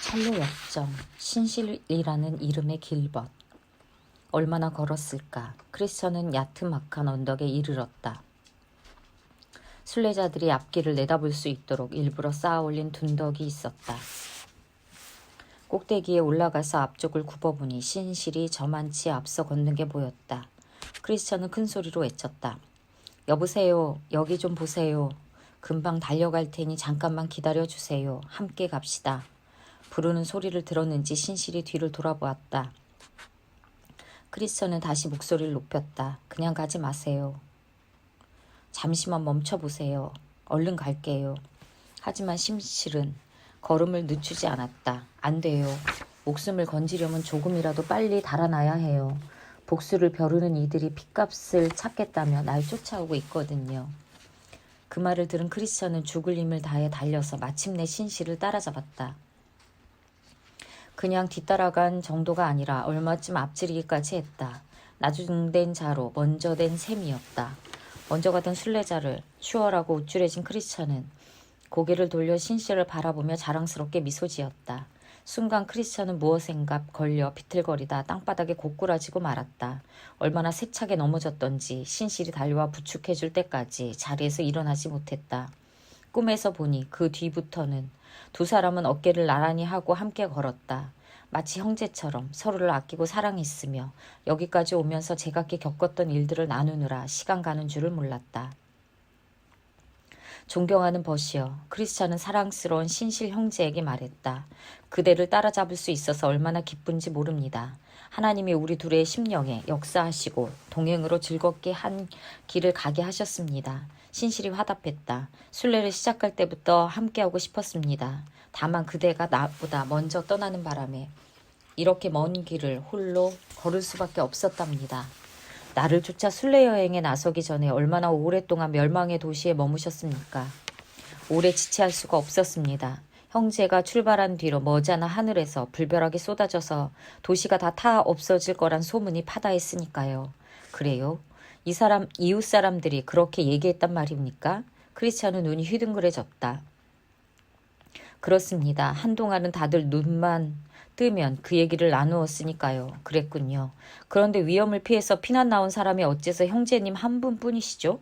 선로 역정, 신실이라는 이름의 길벗. 얼마나 걸었을까. 크리스천은 야트막한 언덕에 이르렀다. 순례자들이 앞길을 내다볼 수 있도록 일부러 쌓아올린 둔덕이 있었다. 꼭대기에 올라가서 앞쪽을 굽어보니 신실이 저만치 앞서 걷는 게 보였다. 크리스천은 큰 소리로 외쳤다. 여보세요. 여기 좀 보세요. 금방 달려갈 테니 잠깐만 기다려주세요. 함께 갑시다. 부르는 소리를 들었는지 신실이 뒤를 돌아보았다. 크리스천은 다시 목소리를 높였다. 그냥 가지 마세요. 잠시만 멈춰보세요. 얼른 갈게요. 하지만 신실은 걸음을 늦추지 않았다. 안 돼요. 목숨을 건지려면 조금이라도 빨리 달아나야 해요. 복수를 벼르는 이들이 핏값을 찾겠다며 날 쫓아오고 있거든요. 그 말을 들은 크리스천은 죽을 힘을 다해 달려서 마침내 신실을 따라잡았다. 그냥 뒤따라간 정도가 아니라 얼마쯤 앞지르기까지 했다. 나중된 자로 먼저 된 셈이었다. 먼저 가던 순례자를 추월하고 우쭐해진 크리스천은 고개를 돌려 신실을 바라보며 자랑스럽게 미소 지었다. 순간 크리스천은 무엇인가 걸려 비틀거리다 땅바닥에 고꾸라지고 말았다. 얼마나 세차게 넘어졌던지 신실이 달려와 부축해줄 때까지 자리에서 일어나지 못했다. 꿈에서 보니 그 뒤부터는 두 사람은 어깨를 나란히 하고 함께 걸었다. 마치 형제처럼 서로를 아끼고 사랑했으며 여기까지 오면서 제각기 겪었던 일들을 나누느라 시간 가는 줄을 몰랐다. 존경하는 벗이여, 크리스찬은 사랑스러운 신실 형제에게 말했다. 그대를 따라잡을 수 있어서 얼마나 기쁜지 모릅니다. 하나님이 우리 둘의 심령에 역사하시고 동행으로 즐겁게 한 길을 가게 하셨습니다. 신실이 화답했다. 순례를 시작할 때부터 함께하고 싶었습니다. 다만 그대가 나보다 먼저 떠나는 바람에 이렇게 먼 길을 홀로 걸을 수밖에 없었답니다. 나를 쫓아 순례 여행에 나서기 전에 얼마나 오랫동안 멸망의 도시에 머무셨습니까? 오래 지체할 수가 없었습니다. 형제가 출발한 뒤로 머지않아 하늘에서 불벼락이 쏟아져서 도시가 다 타 없어질 거란 소문이 파다했으니까요. 그래요? 이웃 사람들이 그렇게 얘기했단 말입니까? 크리스찬은 눈이 휘둥그레졌다. 그렇습니다. 한동안은 다들 눈만 뜨면 그 얘기를 나누었으니까요. 그랬군요. 그런데 위험을 피해서 피난 나온 사람이 어째서 형제님 한 분뿐이시죠?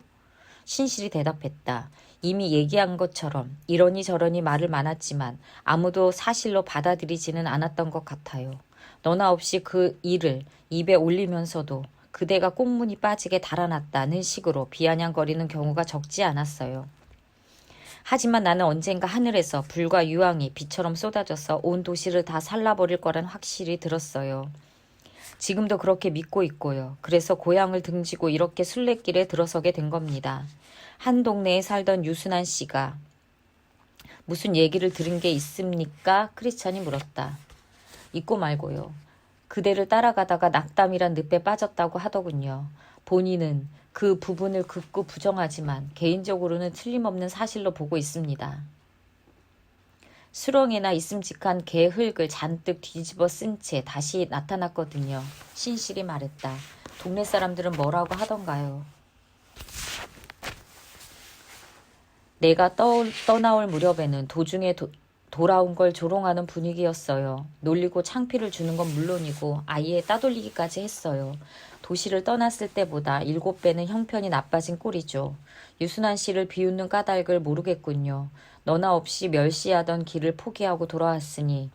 신실이 대답했다. 이미 얘기한 것처럼 이러니 저러니 말을 많았지만 아무도 사실로 받아들이지는 않았던 것 같아요. 너나 없이 그 일을 입에 올리면서도 그대가 꽁무니 빠지게 달아났다는 식으로 비아냥거리는 경우가 적지 않았어요. 하지만 나는 언젠가 하늘에서 불과 유황이 비처럼 쏟아져서 온 도시를 다 살라버릴 거란 확실히 들었어요. 지금도 그렇게 믿고 있고요. 그래서 고향을 등지고 이렇게 순례길에 들어서게 된 겁니다. 한 동네에 살던 유순한 씨가 무슨 얘기를 들은 게 있습니까? 크리스찬이 물었다. 있고 말고요. 그대를 따라가다가 낙담이란 늪에 빠졌다고 하더군요. 본인은 그 부분을 극구 부정하지만 개인적으로는 틀림없는 사실로 보고 있습니다. 수렁에나 있음직한 개 흙을 잔뜩 뒤집어 쓴 채 다시 나타났거든요. 신실이 말했다. 동네 사람들은 뭐라고 하던가요? 내가 떠나올 무렵에는 도중에 돌아온 걸 조롱하는 분위기였어요. 놀리고 창피를 주는 건 물론이고 아예 따돌리기까지 했어요. 도시를 떠났을 때보다 7배는 형편이 나빠진 꼴이죠. 유순한 씨를 비웃는 까닭을 모르겠군요. 너나 없이 멸시하던 길을 포기하고 돌아왔으니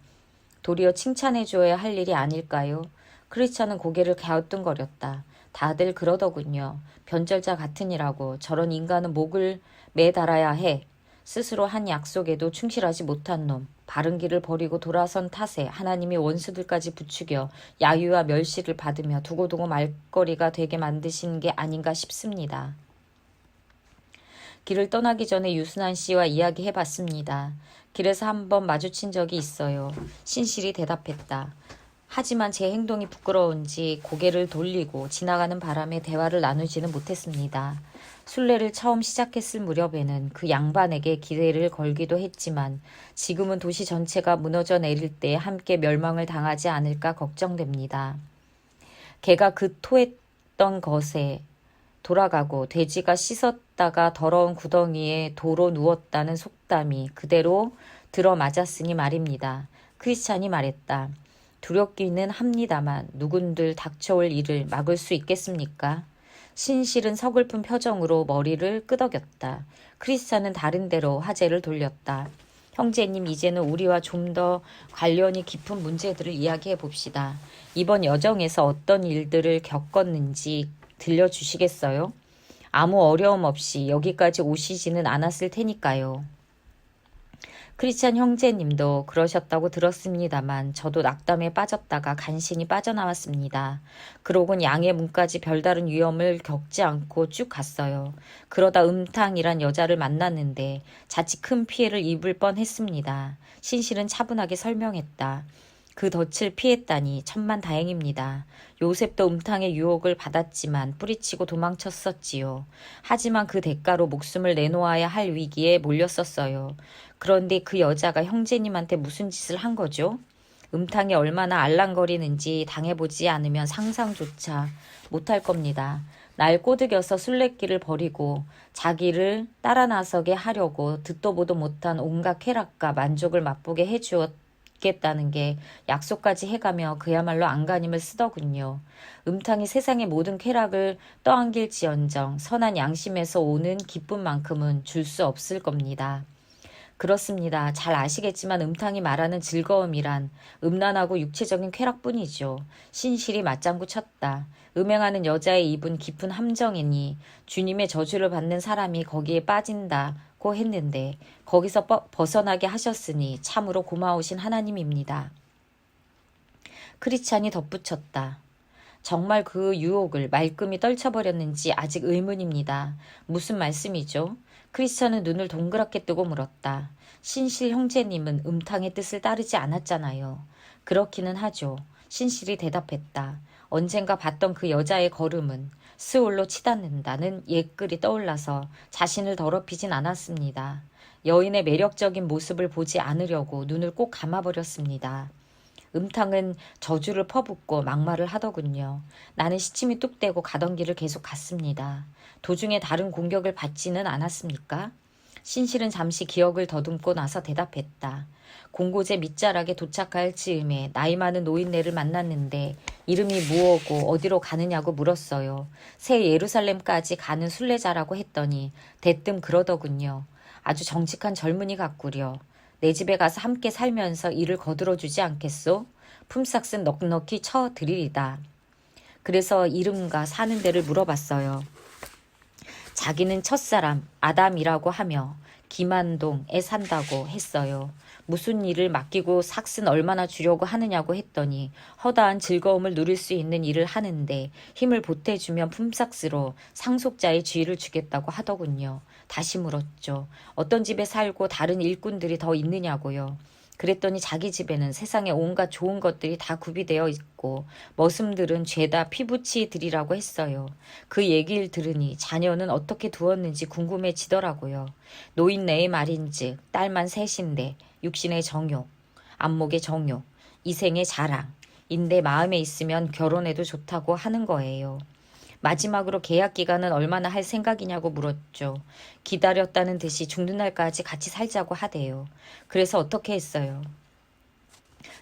도리어 칭찬해줘야 할 일이 아닐까요? 크리스찬은 고개를 갸우뚱거렸다. 다들 그러더군요. 변절자 같으니라고 저런 인간은 목을 매달아야 해. 스스로 한 약속에도 충실하지 못한 놈, 바른 길을 버리고 돌아선 탓에 하나님이 원수들까지 부추겨 야유와 멸시를 받으며 두고두고 말거리가 되게 만드신 게 아닌가 싶습니다. 길을 떠나기 전에 유순한 씨와 이야기해봤습니다. 길에서 한번 마주친 적이 있어요. 신실이 대답했다. 하지만 제 행동이 부끄러운지 고개를 돌리고 지나가는 바람에 대화를 나누지는 못했습니다. 순례를 처음 시작했을 무렵에는 그 양반에게 기대를 걸기도 했지만 지금은 도시 전체가 무너져 내릴 때 함께 멸망을 당하지 않을까 걱정됩니다. 개가 그 토했던 것에 돌아가고 돼지가 씻었다가 더러운 구덩이에 도로 누웠다는 속담이 그대로 들어맞았으니 말입니다. 크리스찬이 말했다. 두렵기는 합니다만 누군들 닥쳐올 일을 막을 수 있겠습니까? 신실은 서글픈 표정으로 머리를 끄덕였다. 크리스찬은 다른 데로 화제를 돌렸다. 형제님, 이제는 우리와 좀 더 관련이 깊은 문제들을 이야기해 봅시다. 이번 여정에서 어떤 일들을 겪었는지 들려주시겠어요? 아무 어려움 없이 여기까지 오시지는 않았을 테니까요. 크리스찬 형제님도 그러셨다고 들었습니다만 저도 낙담에 빠졌다가 간신히 빠져나왔습니다. 그러곤 양의 문까지 별다른 위험을 겪지 않고 쭉 갔어요. 그러다 음탕이란 여자를 만났는데 자칫 큰 피해를 입을 뻔했습니다. 신실은 차분하게 설명했다. 그 덫을 피했다니 천만다행입니다. 요셉도 음탕의 유혹을 받았지만 뿌리치고 도망쳤었지요. 하지만 그 대가로 목숨을 내놓아야 할 위기에 몰렸었어요. 그런데 그 여자가 형제님한테 무슨 짓을 한 거죠? 음탕이 얼마나 알랑거리는지 당해보지 않으면 상상조차 못할 겁니다. 날 꼬드겨서 술래길을 버리고 자기를 따라 나서게 하려고 듣도 보도 못한 온갖 쾌락과 만족을 맛보게 해주었겠다는 게 약속까지 해가며 그야말로 안간힘을 쓰더군요. 음탕이 세상의 모든 쾌락을 떠안길지언정 선한 양심에서 오는 기쁨만큼은 줄 수 없을 겁니다. 그렇습니다. 잘 아시겠지만 음탕이 말하는 즐거움이란 음란하고 육체적인 쾌락뿐이죠. 신실이 맞장구 쳤다. 음행하는 여자의 입은 깊은 함정이니 주님의 저주를 받는 사람이 거기에 빠진다고 했는데 거기서 벗어나게 하셨으니 참으로 고마우신 하나님입니다. 크리스찬이 덧붙였다. 정말 그 유혹을 말끔히 떨쳐버렸는지 아직 의문입니다. 무슨 말씀이죠? 크리스찬은 눈을 동그랗게 뜨고 물었다. 신실 형제님은 음탕의 뜻을 따르지 않았잖아요. 그렇기는 하죠. 신실이 대답했다. 언젠가 봤던 그 여자의 걸음은 스올로 치닫는다는 옛글이 떠올라서 자신을 더럽히진 않았습니다. 여인의 매력적인 모습을 보지 않으려고 눈을 꼭 감아버렸습니다. 음탕은 저주를 퍼붓고 막말을 하더군요. 나는 시침이 뚝 떼고 가던 길을 계속 갔습니다. 도중에 다른 공격을 받지는 않았습니까? 신실은 잠시 기억을 더듬고 나서 대답했다. 공고제 밑자락에 도착할 즈음에 나이 많은 노인네를 만났는데 이름이 무엇고 어디로 가느냐고 물었어요. 새 예루살렘까지 가는 순례자라고 했더니 대뜸 그러더군요. 아주 정직한 젊은이 같구려. 내 집에 가서 함께 살면서 일을 거들어주지 않겠소? 품삯은 넉넉히 쳐드리리다. 그래서 이름과 사는 데를 물어봤어요. 자기는 첫사람 아담이라고 하며 김안동에 산다고 했어요. 무슨 일을 맡기고 삭슨 얼마나 주려고 하느냐고 했더니 허다한 즐거움을 누릴 수 있는 일을 하는데 힘을 보태주면 품삯으로 상속자의 지위를 주겠다고 하더군요. 다시 물었죠. 어떤 집에 살고 다른 일꾼들이 더 있느냐고요. 그랬더니 자기 집에는 세상에 온갖 좋은 것들이 다 구비되어 있고 머슴들은 죄다 피부치들이라고 했어요. 그 얘기를 들으니 자녀는 어떻게 두었는지 궁금해지더라고요. 노인네의 말인즉 딸만 셋인데 육신의 정욕, 안목의 정욕, 이생의 자랑, 인데 마음에 있으면 결혼해도 좋다고 하는 거예요. 마지막으로 계약 기간은 얼마나 할 생각이냐고 물었죠. 기다렸다는 듯이 죽는 날까지 같이 살자고 하대요. 그래서 어떻게 했어요?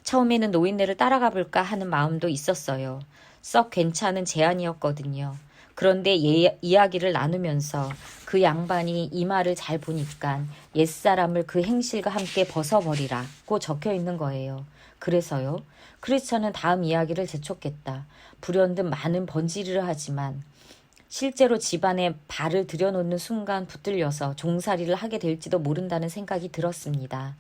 처음에는 노인네를 따라가 볼까 하는 마음도 있었어요. 썩 괜찮은 제안이었거든요. 그런데 이야기를 나누면서 그 양반이 이 말을 잘 보니까 옛사람을 그 행실과 함께 벗어버리라고 적혀 있는 거예요. 그래서요. 크리스천은 다음 이야기를 재촉했다. 불현듯 많은 번지르를 하지만 실제로 집안에 발을 들여놓는 순간 붙들려서 종살이를 하게 될지도 모른다는 생각이 들었습니다.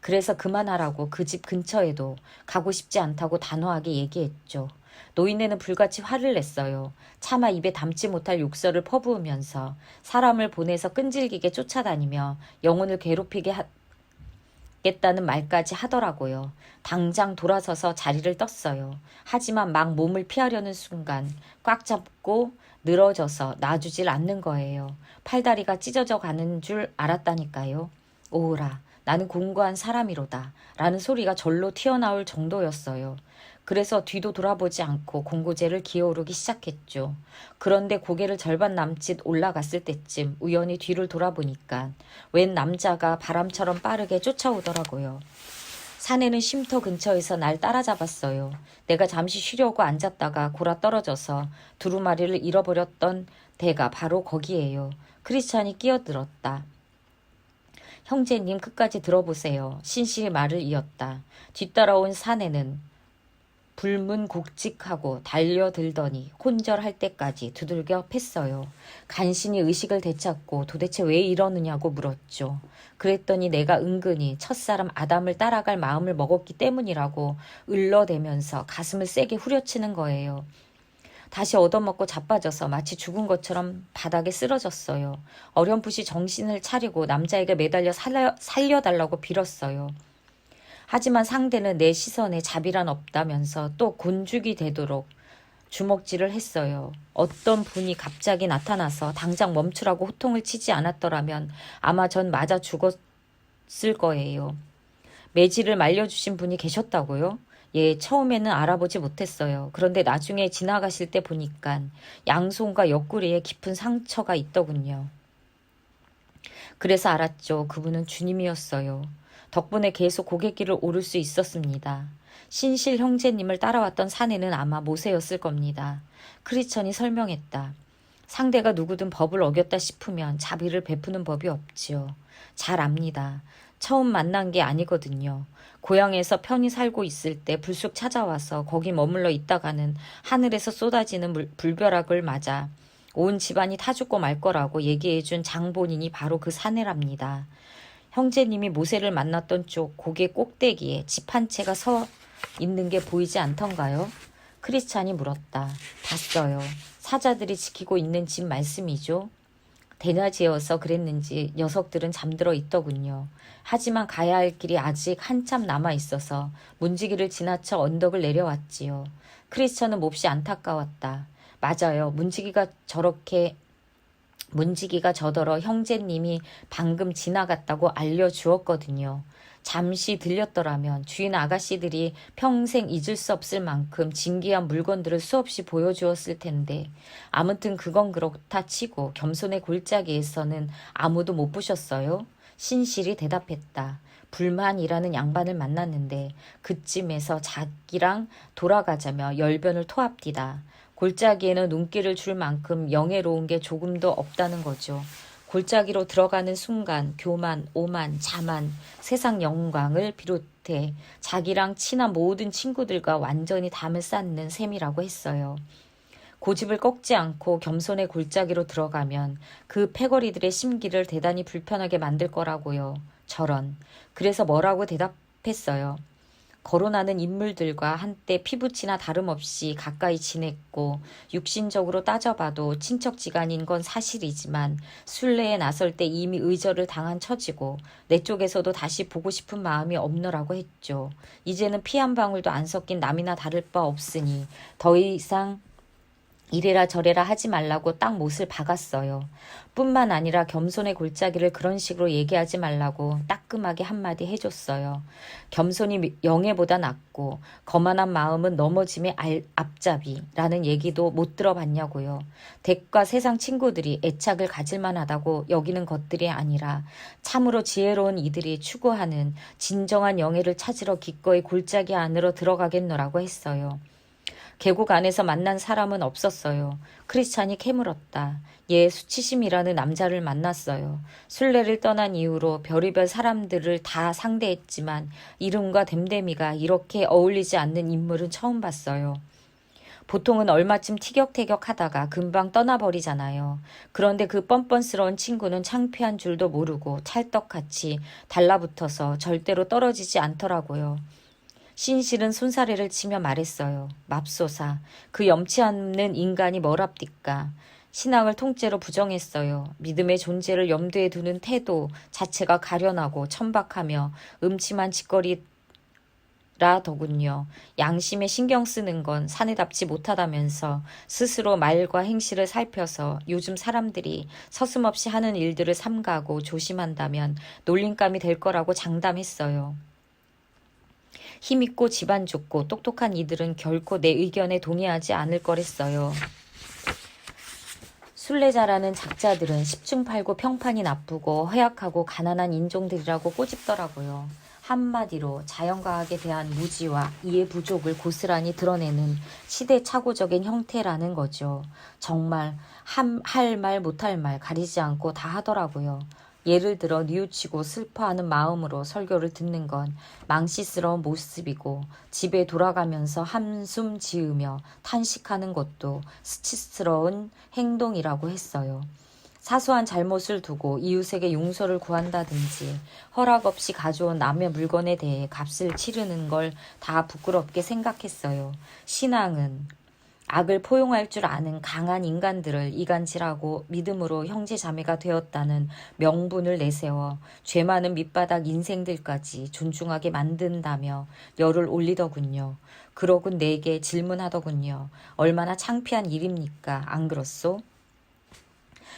그래서 그만하라고 그 집 근처에도 가고 싶지 않다고 단호하게 얘기했죠. 노인네는 불같이 화를 냈어요. 차마 입에 담지 못할 욕설을 퍼부으면서 사람을 보내서 끈질기게 쫓아다니며 영혼을 괴롭히게 겠다는 말까지 하더라고요. 당장 돌아서서 자리를 떴어요. 하지만 막 몸을 피하려는 순간 꽉 잡고 늘어져서 놔주질 않는 거예요. 팔다리가 찢어져 가는 줄 알았다니까요. 오라, 나는 공고한 사람이로다 라는 소리가 절로 튀어나올 정도였어요. 그래서 뒤도 돌아보지 않고 공고제를 기어오르기 시작했죠. 그런데 고개를 절반 남짓 올라갔을 때쯤 우연히 뒤를 돌아보니까 웬 남자가 바람처럼 빠르게 쫓아오더라고요. 사내는 쉼터 근처에서 날 따라잡았어요. 내가 잠시 쉬려고 앉았다가 골아 떨어져서 두루마리를 잃어버렸던 데가 바로 거기예요. 크리스찬이 끼어들었다. 형제님 끝까지 들어보세요. 신실히 말을 이었다. 뒤따라온 사내는 불문곡직하고 달려들더니 혼절할 때까지 두들겨 팼어요. 간신히 의식을 되찾고 도대체 왜 이러느냐고 물었죠. 그랬더니 내가 은근히 첫사람 아담을 따라갈 마음을 먹었기 때문이라고 을러대면서 가슴을 세게 후려치는 거예요. 다시 얻어먹고 자빠져서 마치 죽은 것처럼 바닥에 쓰러졌어요. 어렴풋이 정신을 차리고 남자에게 매달려 살려달라고 빌었어요. 하지만 상대는 내 시선에 자비란 없다면서 또 곤죽이 되도록 주먹질을 했어요. 어떤 분이 갑자기 나타나서 당장 멈추라고 호통을 치지 않았더라면 아마 전 맞아 죽었을 거예요. 매질을 말려주신 분이 계셨다고요? 예, 처음에는 알아보지 못했어요. 그런데 나중에 지나가실 때 보니까 양손과 옆구리에 깊은 상처가 있더군요. 그래서 알았죠. 그분은 주님이었어요. 덕분에 계속 고갯길을 오를 수 있었습니다. 신실 형제님을 따라왔던 사내는 아마 모세였을 겁니다. 크리스천이 설명했다. 상대가 누구든 법을 어겼다 싶으면 자비를 베푸는 법이 없지요. 잘 압니다. 처음 만난 게 아니거든요. 고향에서 편히 살고 있을 때 불쑥 찾아와서 거기 머물러 있다가는 하늘에서 쏟아지는 불벼락을 맞아 온 집안이 타 죽고 말 거라고 얘기해준 장본인이 바로 그 사내랍니다. 형제님이 모세를 만났던 쪽 고개 꼭대기에 집 한 채가 서 있는 게 보이지 않던가요? 크리스찬이 물었다. 봤어요. 사자들이 지키고 있는 집 말씀이죠. 대낮이어서 그랬는지 녀석들은 잠들어 있더군요. 하지만 가야 할 길이 아직 한참 남아 있어서 문지기를 지나쳐 언덕을 내려왔지요. 크리스천은 몹시 안타까웠다. 맞아요. 문지기가 저더러 형제님이 방금 지나갔다고 알려주었거든요. 잠시 들렸더라면 주인 아가씨들이 평생 잊을 수 없을 만큼 진귀한 물건들을 수없이 보여주었을 텐데 아무튼 그건 그렇다 치고 겸손의 골짜기에서는 아무도 못 보셨어요? 신실이 대답했다. 불만이라는 양반을 만났는데 그쯤에서 자기랑 돌아가자며 열변을 토합디다. 골짜기에는 눈길을 줄 만큼 영예로운 게 조금도 없다는 거죠. 골짜기로 들어가는 순간 교만, 오만, 자만, 세상 영광을 비롯해 자기랑 친한 모든 친구들과 완전히 담을 쌓는 셈이라고 했어요. 고집을 꺾지 않고 겸손의 골짜기로 들어가면 그 패거리들의 심기를 대단히 불편하게 만들 거라고요. 저런. 그래서 뭐라고 대답했어요. 거론하는 인물들과 한때 피부치나 다름없이 가까이 지냈고 육신적으로 따져봐도 친척지간인 건 사실이지만 순례에 나설 때 이미 의절을 당한 처지고 내 쪽에서도 다시 보고 싶은 마음이 없노라고 했죠. 이제는 피 한 방울도 안 섞인 남이나 다를 바 없으니 더 이상 이래라 저래라 하지 말라고 딱 못을 박았어요. 뿐만 아니라 겸손의 골짜기를 그런 식으로 얘기하지 말라고 따끔하게 한마디 해줬어요. 겸손이 영예보다 낫고 거만한 마음은 넘어짐의 앞잡이라는 얘기도 못 들어봤냐고요. 댁과 세상 친구들이 애착을 가질만 하다고 여기는 것들이 아니라 참으로 지혜로운 이들이 추구하는 진정한 영예를 찾으러 기꺼이 골짜기 안으로 들어가겠노라고 했어요. 계곡 안에서 만난 사람은 없었어요. 크리스찬이 캐물었다. 수치심이라는 남자를 만났어요. 순례를 떠난 이후로 별의별 사람들을 다 상대했지만 이름과 댐댐이가 이렇게 어울리지 않는 인물은 처음 봤어요. 보통은 얼마쯤 티격태격하다가 금방 떠나버리잖아요. 그런데 그 뻔뻔스러운 친구는 창피한 줄도 모르고 찰떡같이 달라붙어서 절대로 떨어지지 않더라고요. 신실은 손사래를 치며 말했어요. 맙소사, 그 염치 않는 인간이 뭐랍디까. 신앙을 통째로 부정했어요. 믿음의 존재를 염두에 두는 태도 자체가 가련하고 천박하며 음침한 짓거리라 더군요. 양심에 신경 쓰는 건 사내답지 못하다면서 스스로 말과 행실을 살펴서 요즘 사람들이 서슴없이 하는 일들을 삼가고 조심한다면 놀림감이 될 거라고 장담했어요. 힘있고 집안 좋고 똑똑한 이들은 결코 내 의견에 동의하지 않을 거랬어요. 순례자라는 작자들은 십중팔구 평판이 나쁘고 허약하고 가난한 인종들이라고 꼬집더라고요. 한마디로 자연과학에 대한 무지와 이해 부족을 고스란히 드러내는 시대착오적인 형태라는 거죠. 정말 할 말 못할 말 가리지 않고 다 하더라고요. 예를 들어 뉘우치고 슬퍼하는 마음으로 설교를 듣는 건 망시스러운 모습이고, 집에 돌아가면서 한숨 지으며 탄식하는 것도 수치스러운 행동이라고 했어요. 사소한 잘못을 두고 이웃에게 용서를 구한다든지 허락 없이 가져온 남의 물건에 대해 값을 치르는 걸 다 부끄럽게 생각했어요. 신앙은 악을 포용할 줄 아는 강한 인간들을 이간질하고 믿음으로 형제자매가 되었다는 명분을 내세워 죄 많은 밑바닥 인생들까지 존중하게 만든다며 열을 올리더군요. 그러곤 내게 질문하더군요. 얼마나 창피한 일입니까? 안 그렇소?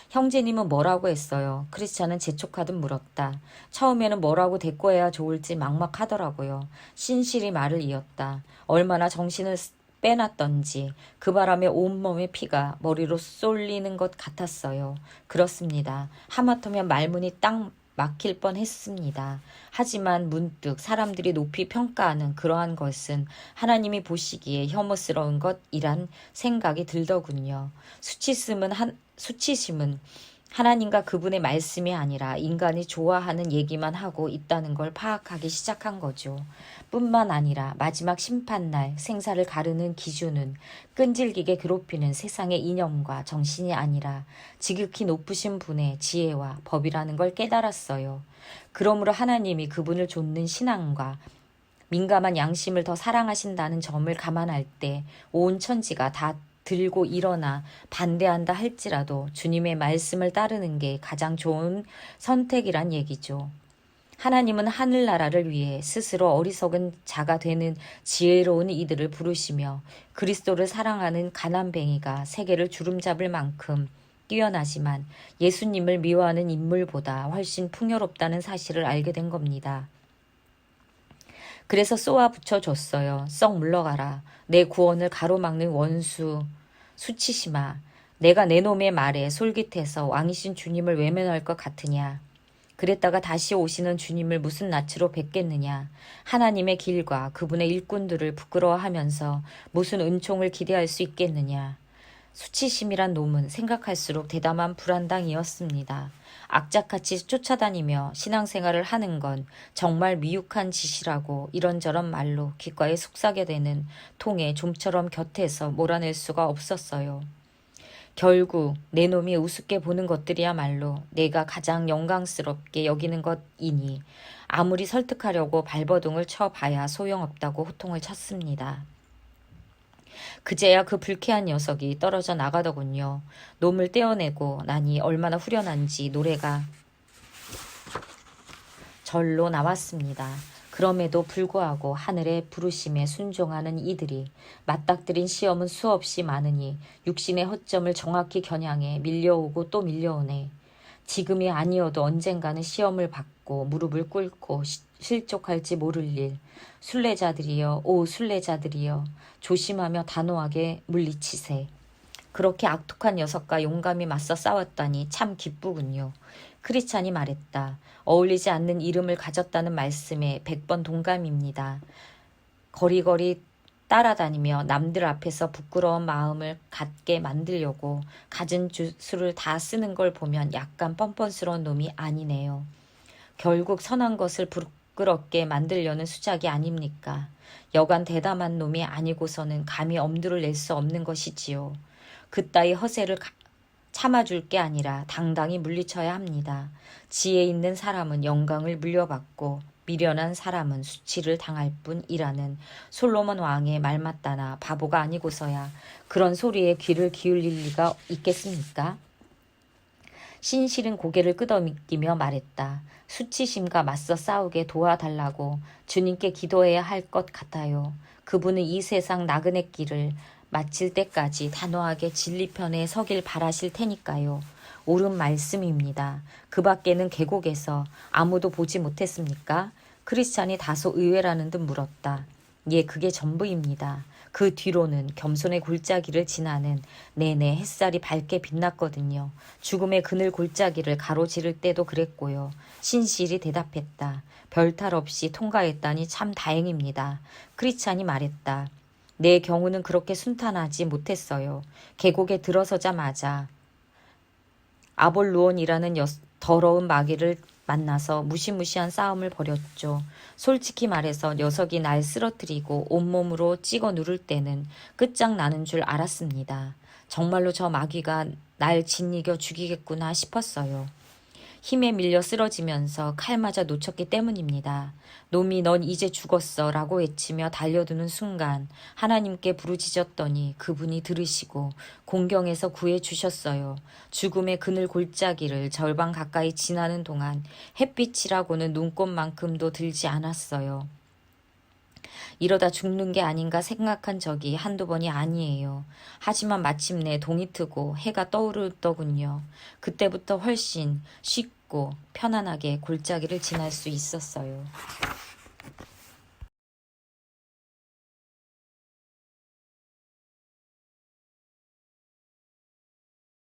형제님은 뭐라고 했어요? 크리스찬은 재촉하듯 물었다. 처음에는 뭐라고 대꾸해야 좋을지 막막하더라고요. 신실히 말을 이었다. 얼마나 정신을 빼놨던지 그 바람에 온몸의 피가 머리로 쏠리는 것 같았어요. 그렇습니다. 하마터면 말문이 딱 막힐 뻔했습니다. 하지만 문득 사람들이 높이 평가하는 그러한 것은 하나님이 보시기에 혐오스러운 것이란 생각이 들더군요. 수치심은 하나님과 그분의 말씀이 아니라 인간이 좋아하는 얘기만 하고 있다는 걸 파악하기 시작한 거죠. 뿐만 아니라 마지막 심판날 생사를 가르는 기준은 끈질기게 괴롭히는 세상의 이념과 정신이 아니라 지극히 높으신 분의 지혜와 법이라는 걸 깨달았어요. 그러므로 하나님이 그분을 좇는 신앙과 민감한 양심을 더 사랑하신다는 점을 감안할 때 온 천지가 다 들고 일어나 반대한다 할지라도 주님의 말씀을 따르는 게 가장 좋은 선택이란 얘기죠. 하나님은 하늘나라를 위해 스스로 어리석은 자가 되는 지혜로운 이들을 부르시며 그리스도를 사랑하는 가난뱅이가 세계를 주름잡을 만큼 뛰어나지만 예수님을 미워하는 인물보다 훨씬 풍요롭다는 사실을 알게 된 겁니다. 그래서 쏘아 붙여줬어요. 썩 물러가라. 내 구원을 가로막는 원수 수치심아. 내가 내 놈의 말에 솔깃해서 왕이신 주님을 외면할 것 같으냐. 그랬다가 다시 오시는 주님을 무슨 낯으로 뵙겠느냐. 하나님의 길과 그분의 일꾼들을 부끄러워하면서 무슨 은총을 기대할 수 있겠느냐. 수치심이란 놈은 생각할수록 대담한 불안당이었습니다. 악착같이 쫓아다니며 신앙생활을 하는 건 정말 미혹한 짓이라고 이런저런 말로 귓가에 속삭여 대는 통에 좀처럼 곁에서 몰아낼 수가 없었어요. 결국 내 놈이 우습게 보는 것들이야말로 내가 가장 영광스럽게 여기는 것이니 아무리 설득하려고 발버둥을 쳐봐야 소용없다고 호통을 쳤습니다. 그제야 그 불쾌한 녀석이 떨어져 나가더군요. 놈을 떼어내고 나니 얼마나 후련한지 노래가 절로 나왔습니다. 그럼에도 불구하고 하늘의 부르심에 순종하는 이들이 맞닥뜨린 시험은 수없이 많으니 육신의 허점을 정확히 겨냥해 밀려오고 또 밀려오네. 지금이 아니어도 언젠가는 시험을 받고 무릎을 꿇고 실족할지 모를 일. 순례자들이여, 오 순례자들이여, 조심하며 단호하게 물리치세. 그렇게 악독한 녀석과 용감히 맞서 싸웠다니 참 기쁘군요. 크리스찬이 말했다. 어울리지 않는 이름을 가졌다는 말씀에 100번 동감입니다. 거리거리 따라다니며 남들 앞에서 부끄러운 마음을 갖게 만들려고 갖은 수를 다 쓰는 걸 보면 약간 뻔뻔스러운 놈이 아니네요. 결국 선한 것을 부끄럽게 만들려는 수작이 아닙니까? 여간 대담한 놈이 아니고서는 감히 엄두를 낼 수 없는 것이지요. 그따위 허세를 참아줄 게 아니라 당당히 물리쳐야 합니다. 지혜 있는 사람은 영광을 물려받고 미련한 사람은 수치를 당할 뿐이라는 솔로몬 왕의 말 맞다나 바보가 아니고서야 그런 소리에 귀를 기울일 리가 있겠습니까? 신실은 고개를 끄덕이며 말했다. 수치심과 맞서 싸우게 도와달라고 주님께 기도해야 할 것 같아요. 그분은 이 세상 나그네 길을 마칠 때까지 단호하게 진리편에 서길 바라실 테니까요. 옳은 말씀입니다. 그 밖에는 계곡에서 아무도 보지 못했습니까? 크리스찬이 다소 의외라는 듯 물었다. 예, 그게 전부입니다. 그 뒤로는 겸손의 골짜기를 지나는 내내 햇살이 밝게 빛났거든요. 죽음의 그늘 골짜기를 가로지를 때도 그랬고요. 신실이 대답했다. 별탈 없이 통과했다니 참 다행입니다. 크리스찬이 말했다. 내 경우는 그렇게 순탄하지 못했어요. 계곡에 들어서자마자 아볼루온이라는 더러운 마귀를 만나서 무시무시한 싸움을 벌였죠. 솔직히 말해서 녀석이 날 쓰러뜨리고 온몸으로 찍어 누를 때는 끝장나는 줄 알았습니다. 정말로 저 마귀가 날 짓이겨 죽이겠구나 싶었어요. 힘에 밀려 쓰러지면서 칼 맞아 놓쳤기 때문입니다. 놈이 넌 이제 죽었어 라고 외치며 달려드는 순간 하나님께 부르짖었더니 그분이 들으시고 공경에서 구해주셨어요. 죽음의 그늘 골짜기를 절반 가까이 지나는 동안 햇빛이라고는 눈꽃만큼도 들지 않았어요. 이러다 죽는 게 아닌가 생각한 적이 한두 번이 아니에요. 하지만 마침내 동이 트고 해가 떠오르더군요. 그때부터 훨씬 쉽고 편안하게 골짜기를 지날 수 있었어요.